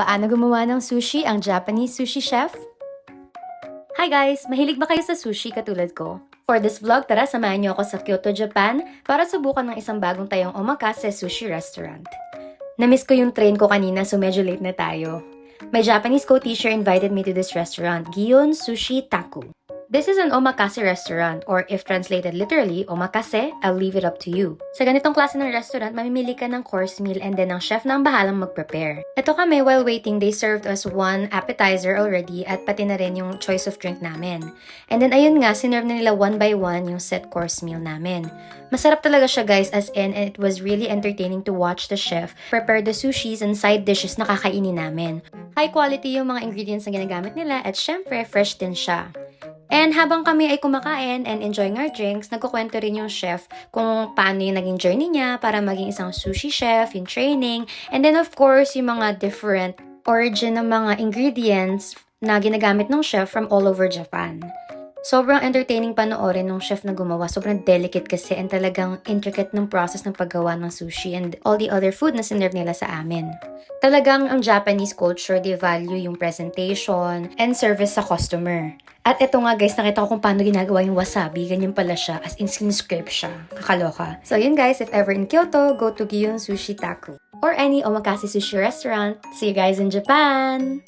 Paano gumawa ng sushi ang Japanese sushi chef? Hi guys! Mahilig ba kayo sa sushi katulad ko? For this vlog, tara samahan niyo ako sa Kyoto, Japan para subukan ng isang bagong tayong omakase sushi restaurant. Namiss ko yung train ko kanina so medyo late na tayo. My Japanese co-teacher invited me to this restaurant, Gion Sushi Taku. This is an omakase restaurant, or if translated literally, omakase, I'll leave it up to you. Sa ganitong klase ng restaurant, mamimili ka ng course meal and then ang chef na ang bahalang mag-prepare. Ito kami, while waiting, they served us one appetizer already at pati na rin yung choice of drink namin. And then ayun nga, sinerve na nila one by one yung set course meal namin. Masarap talaga siya guys, as in, and it was really entertaining to watch the chef prepare the sushis and side dishes na kakainin namin. High quality yung mga ingredients na ginagamit nila at syempre, fresh din siya. And habang kami ay kumakain and enjoying our drinks, nagkukwento rin yung chef kung paano yung naging journey niya para maging isang sushi chef, yung training, and then of course, yung mga different origin ng mga ingredients na ginagamit ng chef from all over Japan. Sobrang entertaining panoorin ng chef na gumawa. Sobrang delicate kasi and talagang intricate ng process ng paggawa ng sushi and all the other food na sinerve nila sa amin. Talagang ang Japanese culture, they value yung presentation and service sa customer. At ito nga guys, nakita ko kung paano ginagawa yung wasabi. Ganyan pala siya, as in siniscript siya. Kakaloka. So yun guys, if ever in Kyoto, go to Gion Sushi Taku or any omakase sushi restaurant. See you guys in Japan!